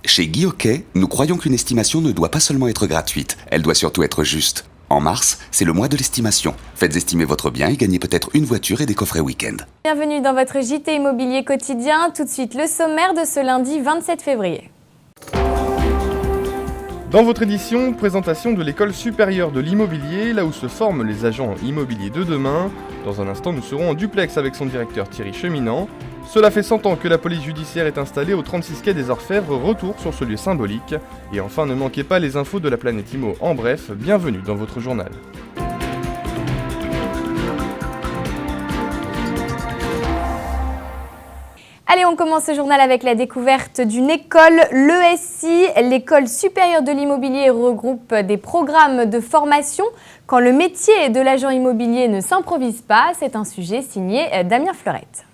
Chez Guy Hockey, nous croyons qu'une estimation ne doit pas seulement être gratuite, elle doit surtout être juste. En mars, c'est le mois de l'estimation. Faites estimer votre bien et gagnez peut-être une voiture et des coffrets week-end. Bienvenue dans votre JT Immobilier quotidien. Tout de suite, le sommaire de ce lundi 27 février. Dans votre édition, présentation de l'école supérieure de l'immobilier, là où se forment les agents immobiliers de demain. Dans un instant, nous serons en duplex avec son directeur Thierry Cheminant. Cela fait 100 ans que la police judiciaire est installée au 36 quai des Orfèvres, retour sur ce lieu symbolique. Et enfin, ne manquez pas les infos de la planète Immo en bref, bienvenue dans votre journal. Allez, on commence ce journal avec la découverte d'une école, l'ESI. L'école supérieure de l'immobilier regroupe des programmes de formation. Quand le métier de l'agent immobilier ne s'improvise pas, c'est un sujet signé Damien Fleurette.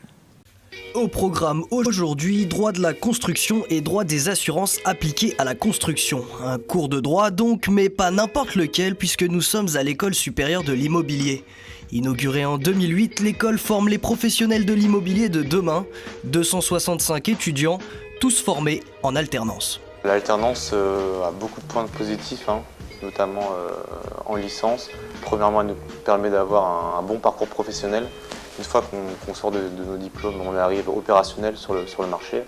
Au programme aujourd'hui, droit de la construction et droit des assurances appliquées à la construction. Un cours de droit donc, mais pas n'importe lequel puisque nous sommes à l'école supérieure de l'immobilier. Inaugurée en 2008, l'école forme les professionnels de l'immobilier de demain. 265 étudiants, tous formés en alternance. L'alternance a beaucoup de points positifs, notamment en licence. Premièrement, elle nous permet d'avoir un bon parcours professionnel. Une fois qu'on sort de nos diplômes, on arrive opérationnel sur le marché.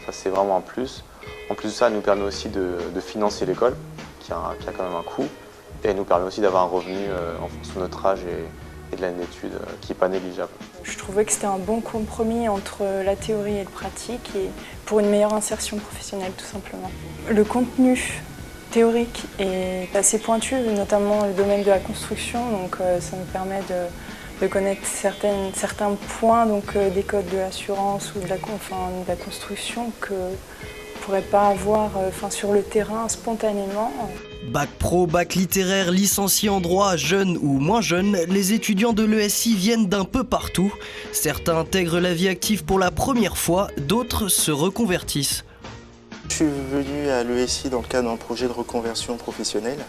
Ça, c'est vraiment un plus. En plus de ça, elle nous permet aussi de financer l'école, qui a quand même un coût. Et elle nous permet aussi d'avoir un revenu en fonction de notre âge et de l'année d'études qui n'est pas négligeable. Je trouvais que c'était un bon compromis entre la théorie et le pratique et pour une meilleure insertion professionnelle tout simplement. Le contenu théorique est assez pointu, notamment le domaine de la construction, donc ça nous permet de connaître certains points des codes de l'assurance ou de la construction que ne pourrait pas avoir sur le terrain spontanément. Bac pro, bac littéraire, licencié en droit, jeunes ou moins jeunes, les étudiants de l'ESI viennent d'un peu partout. Certains intègrent la vie active pour la première fois, d'autres se reconvertissent. Je suis venu à l'ESI dans le cadre d'un projet de reconversion professionnelle.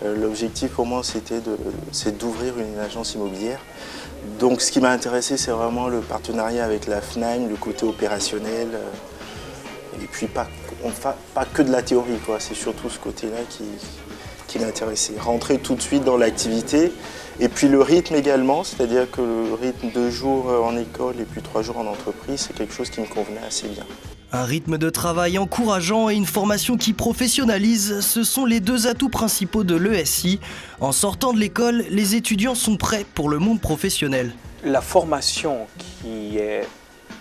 L'objectif pour moi c'est d'ouvrir une agence immobilière. Donc ce qui m'a intéressé c'est vraiment le partenariat avec la FNAIM, le côté opérationnel. Et puis pas que de la théorie, c'est surtout ce côté-là qui m'intéressait. Rentrer tout de suite dans l'activité et puis le rythme également, c'est-à-dire que le rythme 2 jours en école et puis 3 jours en entreprise, c'est quelque chose qui me convenait assez bien. Un rythme de travail encourageant et une formation qui professionnalise, ce sont les 2 atouts principaux de l'ESI. En sortant de l'école, les étudiants sont prêts pour le monde professionnel. La formation qui est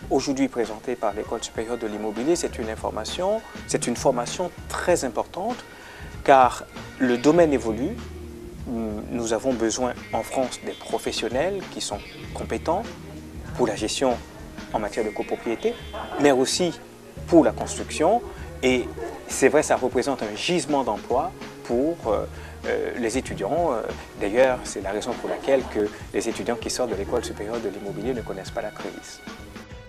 aujourd'hui présentée par l'École supérieure de l'immobilier, c'est une formation très importante car le domaine évolue. Nous avons besoin en France des professionnels qui sont compétents pour la gestion en matière de copropriété, mais aussi pour la construction. Et c'est vrai, ça représente un gisement d'emploi pour les étudiants. D'ailleurs, c'est la raison pour laquelle les étudiants qui sortent de l'École supérieure de l'immobilier ne connaissent pas la crise.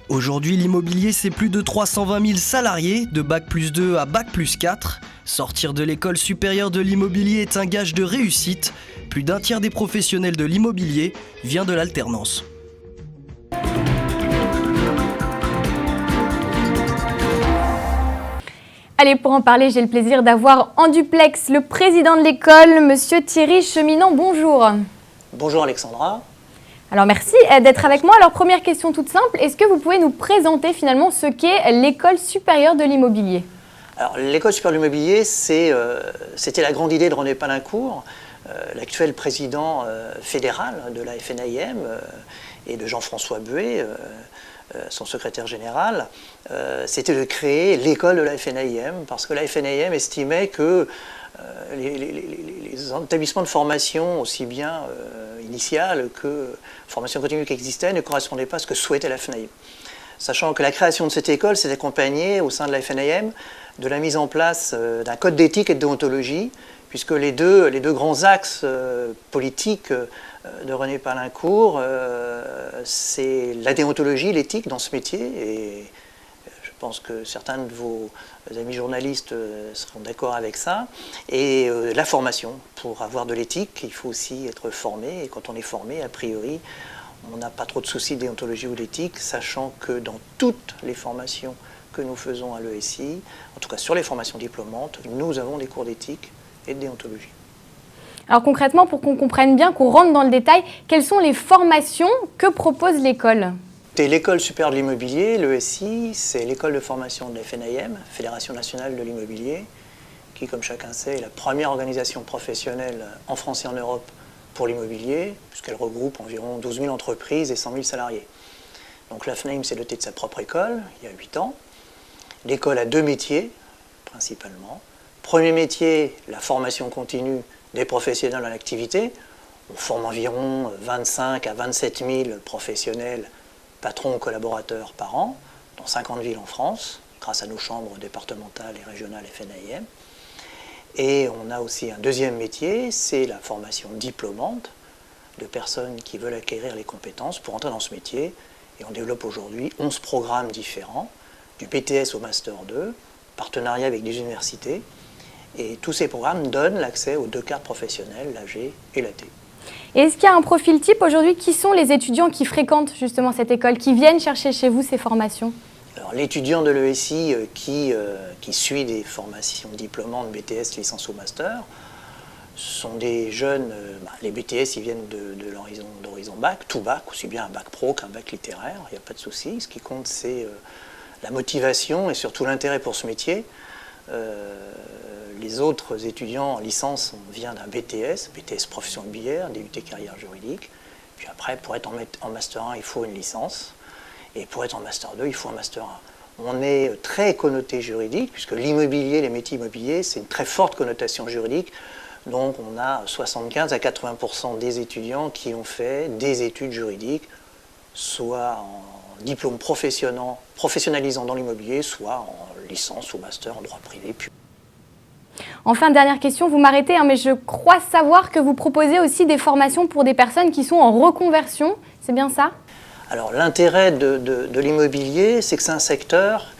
Aujourd'hui, l'immobilier, c'est plus de 320 000 salariés, de Bac plus 2 à Bac plus 4. Sortir de l'école supérieure de l'immobilier est un gage de réussite. Plus d'un tiers des professionnels de l'immobilier vient de l'alternance. Allez, pour en parler, j'ai le plaisir d'avoir en duplex le président de l'école, monsieur Thierry Cheminant. Bonjour. Bonjour Alexandra. Alors merci d'être avec moi. Alors première question toute simple, est-ce que vous pouvez nous présenter finalement ce qu'est l'école supérieure de l'immobilier? Alors l'école supérieure de l'immobilier, c'était la grande idée de René Palincourt, l'actuel président fédéral de la FNAIM et de Jean-François Buet, son secrétaire général. C'était de créer l'école de la FNAIM parce que la FNAIM estimait que les établissements de formation, aussi bien initiale que formation continue qui existaient, ne correspondaient pas à ce que souhaitait la FNAIM. Sachant que la création de cette école s'est accompagnée au sein de la FNAIM de la mise en place d'un code d'éthique et de déontologie, puisque les deux grands axes politiques de René Palincourt, c'est la déontologie, l'éthique dans ce métier, et je pense que certains de vos amis journalistes seront d'accord avec ça, et la formation. Pour avoir de l'éthique, il faut aussi être formé, et quand on est formé, a priori, on n'a pas trop de soucis de déontologie ou d'éthique, sachant que dans toutes les formations que nous faisons à l'ESI, en tout cas sur les formations diplômantes, nous avons des cours d'éthique et de déontologie. Alors concrètement, pour qu'on comprenne bien, qu'on rentre dans le détail, quelles sont les formations que propose l'école ? L'École supérieure de l'immobilier, l'ESI, c'est l'école de formation de la FNIM, Fédération nationale de l'immobilier, qui, comme chacun sait, est la première organisation professionnelle en France et en Europe pour l'immobilier, puisqu'elle regroupe environ 12 000 entreprises et 100 000 salariés. Donc la FNIM s'est dotée de sa propre école, il y a 8 ans. L'école a 2 métiers, principalement. Premier métier, la formation continue des professionnels en activité. On forme environ 25 à 27 000 professionnels, patrons ou collaborateurs par an, dans 50 villes en France, grâce à nos chambres départementales et régionales FNIM. Et on a aussi un deuxième métier, c'est la formation diplômante de personnes qui veulent acquérir les compétences pour entrer dans ce métier. Et on développe aujourd'hui 11 programmes différents, du BTS au Master 2, partenariat avec des universités. Et tous ces programmes donnent l'accès aux 2 cartes professionnelles, l'AG et l'AT. Et est-ce qu'il y a un profil type aujourd'hui? Qui sont les étudiants qui fréquentent justement cette école, qui viennent chercher chez vous ces formations? Alors, l'étudiant de l'ESI qui suit des formations diplômantes, BTS, licence ou master, sont des jeunes, les BTS ils viennent d'horizon bac, tout bac, aussi bien un bac pro qu'un bac littéraire, il n'y a pas de souci. Ce qui compte c'est la motivation et surtout l'intérêt pour ce métier. Les autres étudiants en licence viennent d'un BTS profession immobilière, DUT carrière juridique. Puis après, pour être en Master 1, il faut une licence. Et pour être en Master 2, il faut un Master 1. On est très connoté juridique, puisque l'immobilier, les métiers immobiliers, c'est une très forte connotation juridique. Donc on a 75 à 80% des étudiants qui ont fait des études juridiques, soit en diplôme professionnalisant dans l'immobilier, soit en licence ou master en droit privé. Enfin, dernière question, vous m'arrêtez, mais je crois savoir que vous proposez aussi des formations pour des personnes qui sont en reconversion, c'est bien ça? Alors l'intérêt de l'immobilier, c'est que c'est un secteur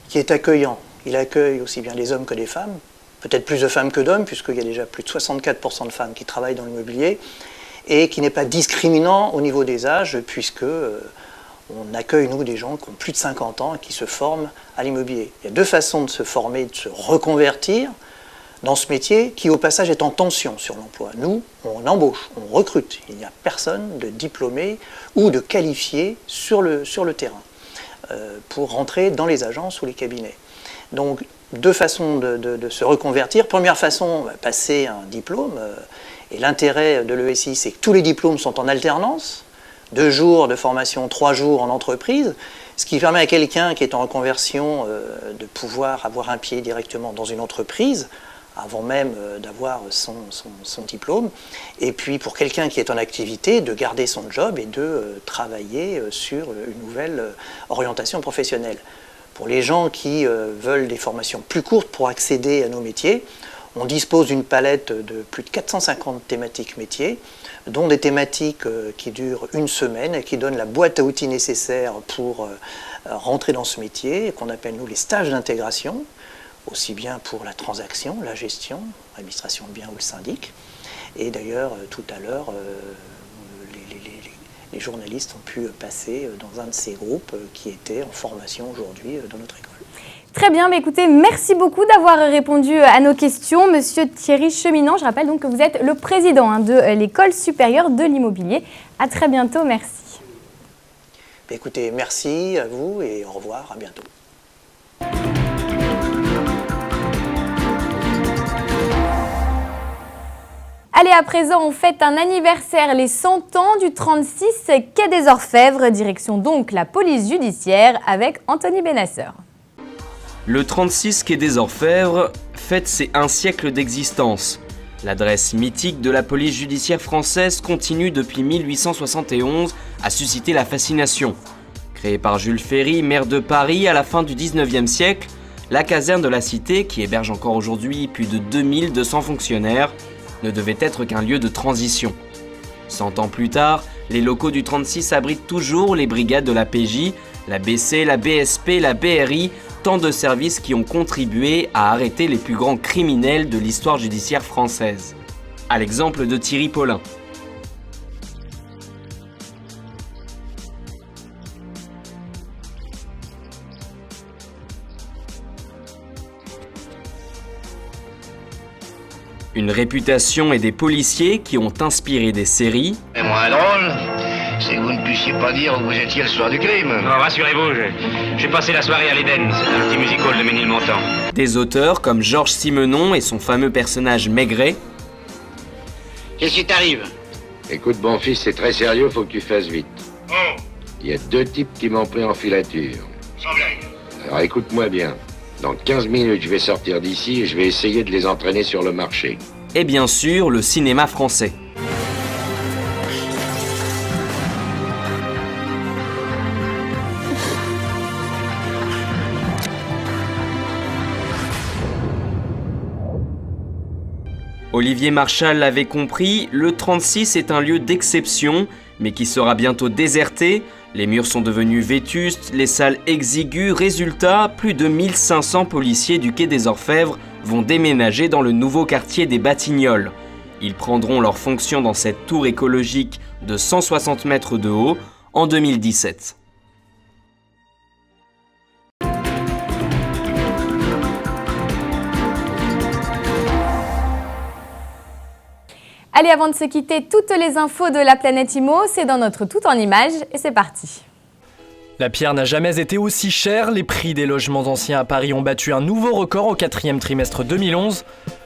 qui est accueillant. Il accueille aussi bien des hommes que des femmes, peut-être plus de femmes que d'hommes, puisqu'il y a déjà plus de 64% de femmes qui travaillent dans l'immobilier, et qui n'est pas discriminant au niveau des âges, puisque on accueille, nous, des gens qui ont plus de 50 ans et qui se forment à l'immobilier. Il y a 2 façons de se former, de se reconvertir dans ce métier qui, au passage, est en tension sur l'emploi. Nous, on embauche, on recrute. Il n'y a personne de diplômé ou de qualifié sur le terrain pour rentrer dans les agences ou les cabinets. Donc, 2 façons de se reconvertir. Première façon, passer un diplôme. Et l'intérêt de l'ESI, c'est que tous les diplômes sont en alternance. 2 jours de formation, 3 jours en entreprise. Ce qui permet à quelqu'un qui est en reconversion de pouvoir avoir un pied directement dans une entreprise, avant même d'avoir son diplôme. Et puis pour quelqu'un qui est en activité, de garder son job et de travailler sur une nouvelle orientation professionnelle. Pour les gens qui veulent des formations plus courtes pour accéder à nos métiers, on dispose d'une palette de plus de 450 thématiques métiers, dont des thématiques qui durent 1 semaine et qui donnent la boîte à outils nécessaire pour rentrer dans ce métier, qu'on appelle nous les stages d'intégration, aussi bien pour la transaction, la gestion, l'administration de biens ou le syndic. Et d'ailleurs, tout à l'heure, les journalistes ont pu passer dans un de ces groupes qui était en formation aujourd'hui dans notre école. Très bien, mais écoutez, merci beaucoup d'avoir répondu à nos questions. Monsieur Thierry Cheminant, je rappelle donc que vous êtes le président de l'École supérieure de l'immobilier. À très bientôt, merci. Écoutez, merci à vous et au revoir, à bientôt. Allez, à présent, on fête un anniversaire, les 100 ans du 36 quai des Orfèvres, direction donc la police judiciaire avec Anthony Benasseur. Le 36 quai des Orfèvres fête ses 1 siècle d'existence. L'adresse mythique de la police judiciaire française continue depuis 1871 à susciter la fascination. Créée par Jules Ferry, maire de Paris à la fin du 19e siècle, la caserne de la Cité, qui héberge encore aujourd'hui plus de 2200 fonctionnaires, ne devait être qu'un lieu de transition. 100 ans plus tard, les locaux du 36 abritent toujours les brigades de la PJ, la BC, la BSP, la BRI, tant de services qui ont contribué à arrêter les plus grands criminels de l'histoire judiciaire française. À l'exemple de Thierry Paulin. Une réputation et des policiers qui ont inspiré des séries. Et moins drôle, c'est que vous ne puissiez pas dire où vous étiez le soir du crime. Non, rassurez-vous, j'ai passé la soirée à l'Éden, c'est un petit musical de Ménilmontant. Des auteurs comme Georges Simenon et son fameux personnage Maigret. Qu'est-ce qui t'arrive? Écoute, bon fils, c'est très sérieux, faut que tu fasses vite. Oh, Il y a 2 types qui m'ont pris en filature. sans blague. Alors écoute-moi bien. Dans 15 minutes, je vais sortir d'ici et je vais essayer de les entraîner sur le marché. Et bien sûr, le cinéma français. Olivier Marchal l'avait compris, le 36 est un lieu d'exception, mais qui sera bientôt déserté. Les murs sont devenus vétustes, les salles exiguës. Résultat, plus de 1500 policiers du quai des Orfèvres vont déménager dans le nouveau quartier des Batignolles. Ils prendront leur fonction dans cette tour écologique de 160 mètres de haut en 2017. Allez, avant de se quitter, toutes les infos de la planète IMO, c'est dans notre Tout en Images et c'est parti. La pierre n'a jamais été aussi chère. Les prix des logements anciens à Paris ont battu un nouveau record au 4e trimestre 2011.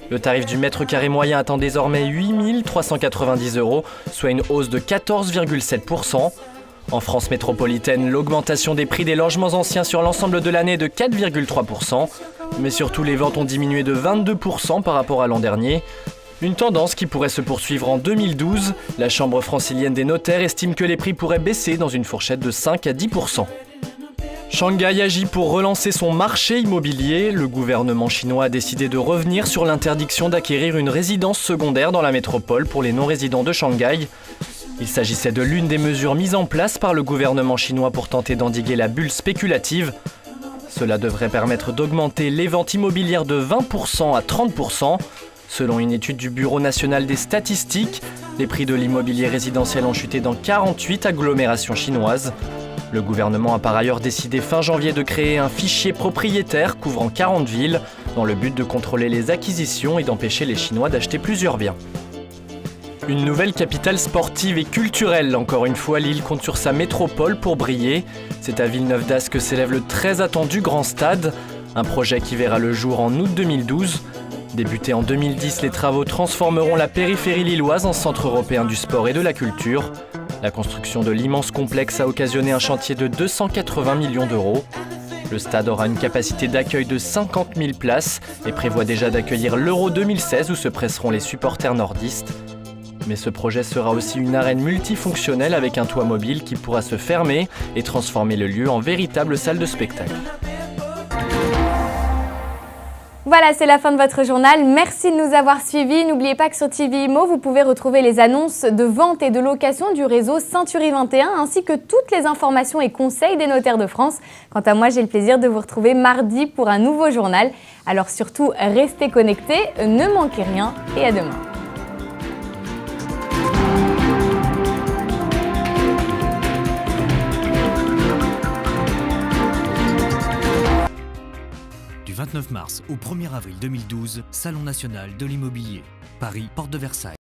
Le tarif du mètre carré moyen atteint désormais 8 390 €, soit une hausse de 14,7%. En France métropolitaine, l'augmentation des prix des logements anciens sur l'ensemble de l'année est de 4,3%. Mais surtout, les ventes ont diminué de 22% par rapport à l'an dernier. Une tendance qui pourrait se poursuivre en 2012. La Chambre francilienne des notaires estime que les prix pourraient baisser dans une fourchette de 5 à 10%. Shanghai agit pour relancer son marché immobilier. Le gouvernement chinois a décidé de revenir sur l'interdiction d'acquérir une résidence secondaire dans la métropole pour les non-résidents de Shanghai. Il s'agissait de l'une des mesures mises en place par le gouvernement chinois pour tenter d'endiguer la bulle spéculative. Cela devrait permettre d'augmenter les ventes immobilières de 20% à 30%. Selon une étude du Bureau national des statistiques, les prix de l'immobilier résidentiel ont chuté dans 48 agglomérations chinoises. Le gouvernement a par ailleurs décidé fin janvier de créer un fichier propriétaire couvrant 40 villes, dans le but de contrôler les acquisitions et d'empêcher les Chinois d'acheter plusieurs biens. Une nouvelle capitale sportive et culturelle. Encore une fois, Lille compte sur sa métropole pour briller. C'est à Villeneuve d'Ascq que s'élève le très attendu Grand Stade, un projet qui verra le jour en août 2012. Débutés en 2010, les travaux transformeront la périphérie lilloise en centre européen du sport et de la culture. La construction de l'immense complexe a occasionné un chantier de 280 millions d'euros. Le stade aura une capacité d'accueil de 50 000 places et prévoit déjà d'accueillir l'Euro 2016 où se presseront les supporters nordistes. Mais ce projet sera aussi une arène multifonctionnelle avec un toit mobile qui pourra se fermer et transformer le lieu en véritable salle de spectacle. Voilà, c'est la fin de votre journal. Merci de nous avoir suivis. N'oubliez pas que sur TV Imo, vous pouvez retrouver les annonces de vente et de location du réseau Century 21 ainsi que toutes les informations et conseils des notaires de France. Quant à moi, j'ai le plaisir de vous retrouver mardi pour un nouveau journal. Alors surtout, restez connectés, ne manquez rien et à demain. Du 29 mars au 1er avril 2012, Salon national de l'immobilier. Paris, porte de Versailles.